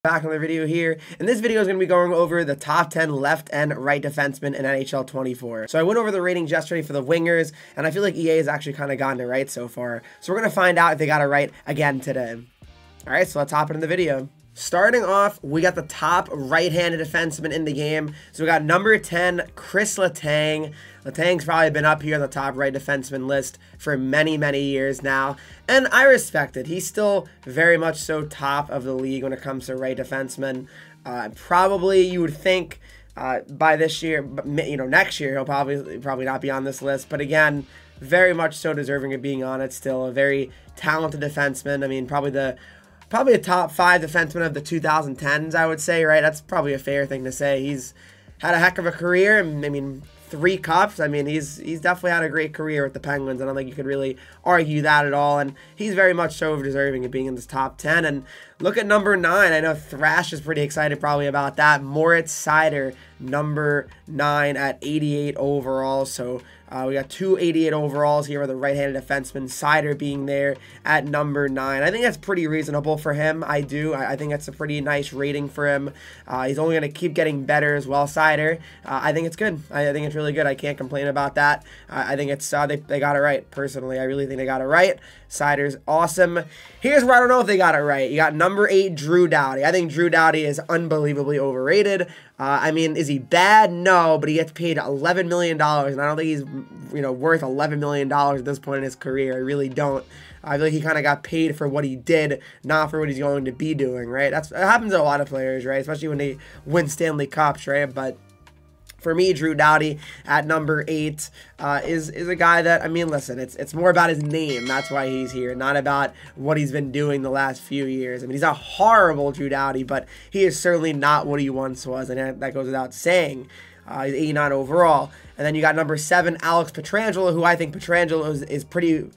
Back on the video here, and this video is going to be going over the top 10 left and right defensemen in NHL 24. So I went over the ratings yesterday for the wingers, and I feel like EA has actually kind of gotten it right so far. So we're going to find out if they got it right again today. Alright, so let's hop into the video. Starting off, we got the top right-handed defenseman in the game. So we got number 10, Chris Letang. Letang's probably been up here on the top right defenseman list for many, many years now. And I respect it. He's still very much so top of the league when it comes to right defenseman. Probably, you would think, by this year, next year, he'll probably not be on this list. But again, very much so deserving of being on it still. A very talented defenseman. I mean, probably a top 5 defenseman of the 2010s, I would say, right? That's probably a fair thing to say. He's had a heck of a career. I mean, 3 cups. I mean, he's definitely had a great career with the Penguins. I don't think you could really argue that at all. And he's very much so deserving of being in this top 10. And look at number 9. I know Thrash is pretty excited probably about that. Moritz Seider, number 9 at 88 overall. So we got 2 88 overalls here with the right-handed defenseman, Seider being there at number 9. I think that's pretty reasonable for him. I think that's a pretty nice rating for him. He's only going to keep getting better as well, Seider. I think it's good. I think it's really good. I can't complain about that. I think it's they got it right, personally. I really think they got it right. Seider's awesome. Here's where I don't know if they got it right. You got number 8, Drew Doughty. I think Drew Doughty is unbelievably overrated. I mean, is he bad? No, but he gets paid $11 million, and I don't think he's worth $11 million at this point in his career. I really don't. I feel like he kind of got paid for what he did, not for what he's going to be doing, right? That happens to a lot of players, right? Especially when they win Stanley Cups, right? But for me, Drew Doughty at number 8 is a guy that, I mean, listen, it's more about his name. That's why he's here, not about what he's been doing the last few years. I mean, he's not horrible, Drew Doughty, but he is certainly not what he once was, and that goes without saying. He's 89 overall. And then you got number 7, Alex Pietrangelo, who I think Pietrangelo is pretty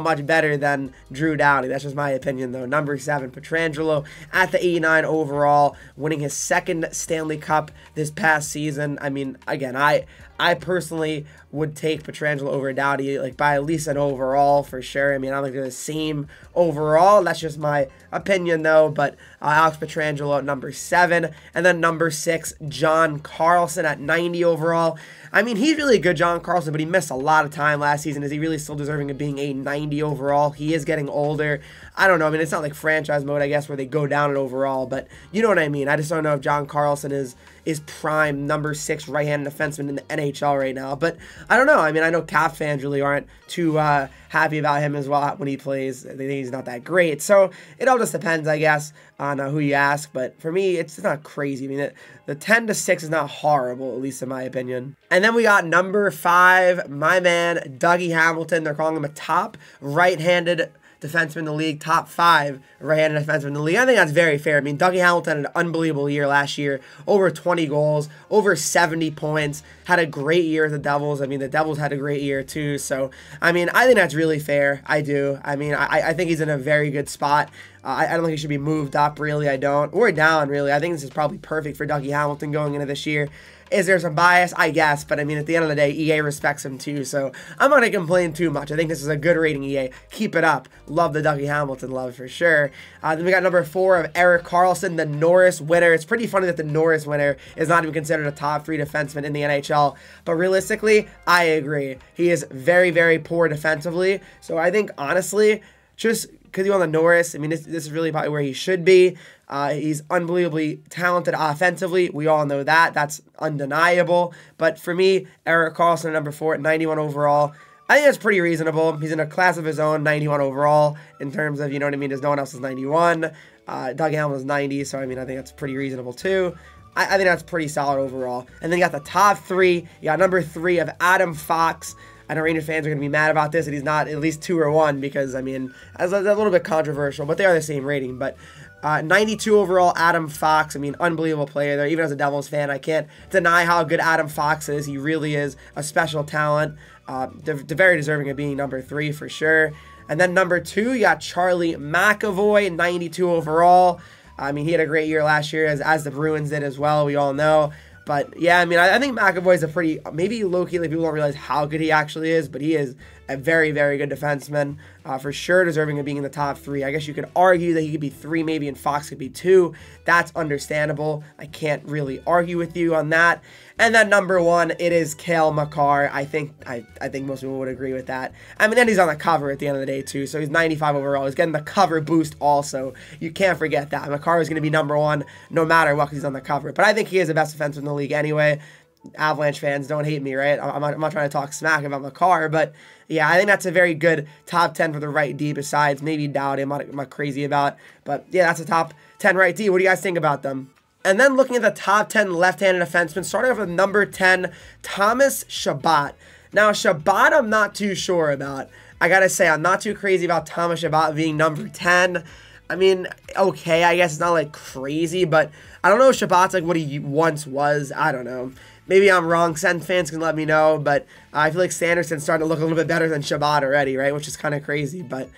much better than Drew Doughty. That's just my opinion, though. Number 7, Pietrangelo at the 89 overall, winning his 2nd Stanley Cup this past season. I mean, again, I personally would take Pietrangelo over Doughty, like by at least an overall for sure. I mean, I don't think they're the same overall. That's just my opinion, though. But Alex Pietrangelo at number 7, and then number 6, John Carlson at 90 overall. I mean, he's really good, John Carlson, but he missed a lot of time last season. Is he really still deserving of being a 90 overall? He is getting older. I don't know. I mean, it's not like franchise mode, I guess, where they go down in overall, but you know what I mean. I just don't know if John Carlson is prime number 6 right-handed defenseman in the NHL right now. But I don't know. I mean, I know Cap fans really aren't too happy about him as well when he plays. They think he's not that great. So it all just depends, I guess, on who you ask. But for me, it's not crazy. I mean, the 10-6 is not horrible, at least in my opinion. And then we got number 5, my man, Dougie Hamilton. They're calling him a top right-handed defenseman in the league, top 5 right-handed defenseman in the league. I think that's very fair. I mean, Dougie Hamilton had an unbelievable year last year. Over 20 goals, over 70 points, had a great year with the Devils. I mean, the Devils had a great year too. So, I mean, I think that's really fair. I do. I mean, I think he's in a very good spot. I don't think he should be moved up, really. I don't. Or down, really. I think this is probably perfect for Dougie Hamilton going into this year. Is there some bias? I guess, but I mean, at the end of the day, EA respects him too, so I'm not going to complain too much. I think this is a good rating, EA. Keep it up. Love the Dougie Hamilton love for sure. Then we got number 4 of Erik Karlsson, the Norris winner. It's pretty funny that the Norris winner is not even considered a top 3 defenseman in the NHL, but realistically, I agree. He is very, very poor defensively, so I think, honestly, just because he won the Norris, I mean, this is really probably where he should be. He's unbelievably talented offensively. We all know that. That's undeniable. But for me, Erik Karlsson at number 4 at 91 overall, I think that's pretty reasonable. He's in a class of his own, 91 overall, in terms of, you know what I mean, there's no one else is 91. Doug Hamilton's 90, so I mean, I think that's pretty reasonable too. I think that's pretty solid overall. And then you got the top 3. You got number 3 of Adam Fox. I know Ranger fans are going to be mad about this, and he's not at least 2 or 1 because, I mean, that's a little bit controversial, but they are the same rating. But 92 overall, Adam Fox. I mean, unbelievable player there. Even as a Devils fan, I can't deny how good Adam Fox is. He really is a special talent. They're very deserving of being number 3 for sure. And then number 2, you got Charlie McAvoy, 92 overall. I mean, he had a great year last year, as the Bruins did as well. We all know. But yeah, I mean, I think McAvoy's a pretty, maybe low-key, like people don't realize how good he actually is, but he is a very, very good defenseman. for sure deserving of being in the top 3. I guess you could argue that he could be 3 maybe and Fox could be 2. That's understandable. I can't really argue with you on that. And then number 1, it is Cale Makar. I think most people would agree with that. I mean, then he's on the cover at the end of the day too, so he's 95 overall. He's getting the cover boost also. You can't forget that. Makar is going to be number 1 no matter what because he's on the cover. But I think he is the best defenseman in the league anyway. Avalanche fans, don't hate me, right? I'm not trying to talk smack about Makar, but yeah, I think that's a very good top 10 for the right D, besides maybe Dowdy, I'm not crazy about. But yeah, that's a top 10 right D. What do you guys think about them? And then looking at the top 10 left-handed defensemen, starting off with number 10, Thomas Chabot. Now, Chabot, I'm not too sure about. I gotta say, I'm not too crazy about Thomas Chabot being number 10. I mean, okay, I guess it's not like crazy, but I don't know if Chabot's like what he once was. I don't know. Maybe I'm wrong. Sens fans can let me know, but I feel like Sanderson's starting to look a little bit better than Chabot already, right? Which is kind of crazy. But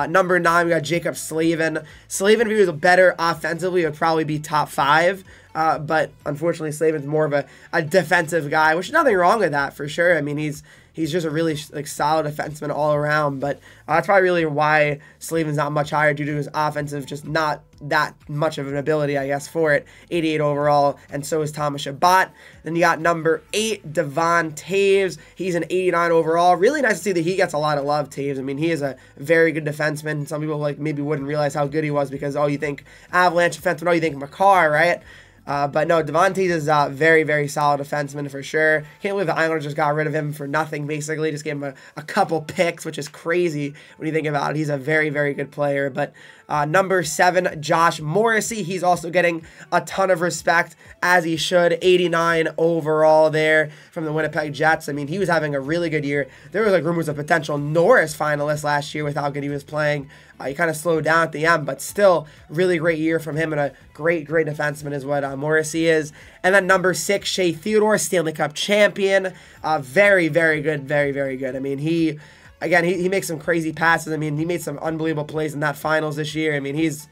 number 9, we got Jacob Slavin. Slavin, if he was better offensively, would probably be top 5. But unfortunately, Slavin's more of a defensive guy, which is nothing wrong with that for sure. I mean, he's just a really solid defenseman all around, but that's probably really why Slavin's not much higher, due to his offensive just not that much of an ability, I guess, for it. 88 overall, and so is Thomas Chabot. Then you got number 8, Devon Toews. He's an 89 overall. Really nice to see that he gets a lot of love, Toews. I mean, he is a very good defenseman. Some people maybe wouldn't realize how good he was because, oh, you think Avalanche defenseman, oh, you think Makar, right? But no, Devon Toews is a very, very solid defenseman for sure. Can't believe the Islanders just got rid of him for nothing, basically. Just gave him a couple picks, which is crazy when you think about it. He's a very, very good player. But number 7, Josh Morrissey. He's also getting a ton of respect, as he should. 89 overall there from the Winnipeg Jets. I mean, he was having a really good year. There was like rumors of potential Norris finalist last year with how good he was playing. He kind of slowed down at the end, but still really great year from him, and a great defenseman is what Morrissey is. And then number 6, Shea Theodore, Stanley Cup champion. Very, very good, very, very good. I mean, he makes some crazy passes. I mean, he made some unbelievable plays in that finals this year. I mean, he's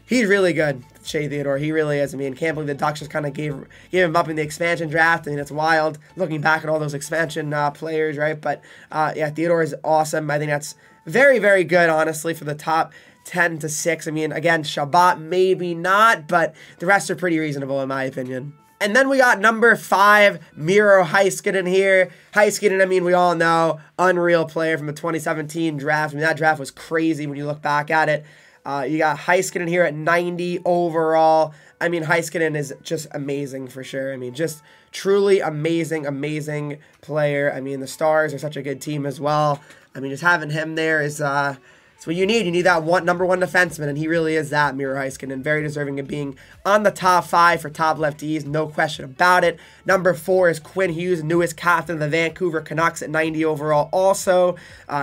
really good, Shea Theodore. He really is. I mean, can't believe the Ducks just kind of gave him up in the expansion draft. I mean, it's wild looking back at all those expansion players, right? But yeah, Theodore is awesome. I think that's very, very good, honestly, for the top 10 to 6. I mean, again, Chabot maybe not, but the rest are pretty reasonable in my opinion. And then we got number 5, Miro Heiskanen here. Heiskanen, I mean, we all know, unreal player from the 2017 draft. I mean, that draft was crazy when you look back at it. You got Heiskanen here at 90 overall. I mean, Heiskanen is just amazing for sure. I mean, just truly amazing, amazing player. I mean, the Stars are such a good team as well. I mean, just having him there is it's what you need. You need that number 1 defenseman, and he really is that, Miro Heiskanen. Very deserving of being on the top 5 for top lefties, no question about it. Number 4 is Quinn Hughes, newest captain of the Vancouver Canucks at 90 overall also.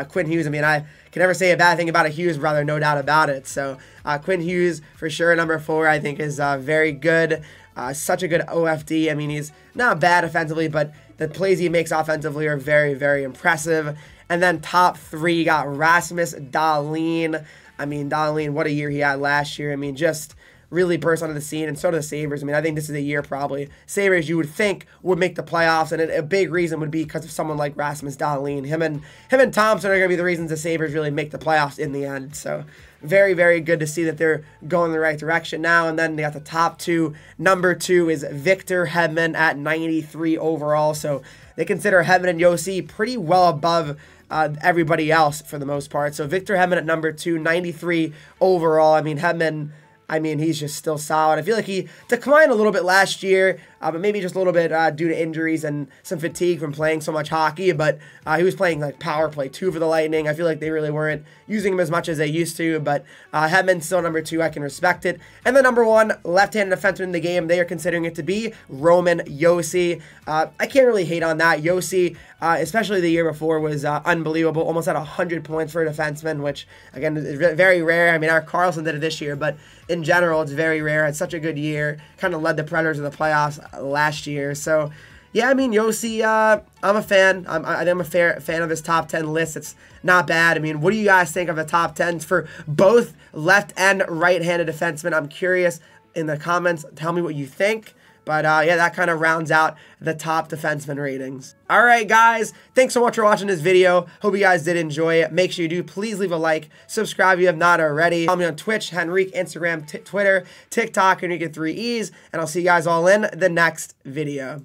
Quinn Hughes, I mean, I can never say a bad thing about a Hughes brother, no doubt about it. So Quinn Hughes, for sure, number 4, I think is very good. Such a good OFD. I mean, he's not bad offensively, but the plays he makes offensively are very, very impressive. And then top 3, you got Rasmus Dahlin. I mean, Dahlin, what a year he had last year. I mean, just really burst onto the scene, and so do the Sabres. I mean, I think this is a year probably. Sabres, you would think, would make the playoffs, and a big reason would be because of someone like Rasmus Dahlin. Him and Thompson are going to be the reasons the Sabres really make the playoffs in the end. So very, very good to see that they're going the right direction now. And then they got the top 2. Number 2 is Victor Hedman at 93 overall. So they consider Hedman and Yossi pretty well above everybody else for the most part. So Victor Hedman at number 2, 93 overall. I mean, Hedman, he's just still solid. I feel like he declined a little bit last year, but maybe just a little bit due to injuries and some fatigue from playing so much hockey. But he was playing like power play 2 for the Lightning. I feel like they really weren't using him as much as they used to. But Hedman's still number 2. I can respect it. And the number 1 left-handed defenseman in the game, they are considering it to be Roman Josi. I can't really hate on that. Josi, especially the year before, was unbelievable. Almost had 100 points for a defenseman, which, again, is very rare. I mean, Erik Karlsson did it this year, but in general, it's very rare. Had such a good year. Kind of led the Predators to the playoffs last year. So, yeah, I mean, Josi, I'm a fan. I think I'm a fan of his top 10 list. It's not bad. I mean, what do you guys think of the top 10s for both left and right-handed defensemen? I'm curious in the comments. Tell me what you think. But yeah, that kind of rounds out the top defenseman ratings. All right, guys, thanks so much for watching this video. Hope you guys did enjoy it. Make sure you do. Please leave a like. Subscribe if you have not already. Follow me on Twitch, Henreek, Instagram, Twitter, TikTok, Henreek with 3 E's. And I'll see you guys all in the next video.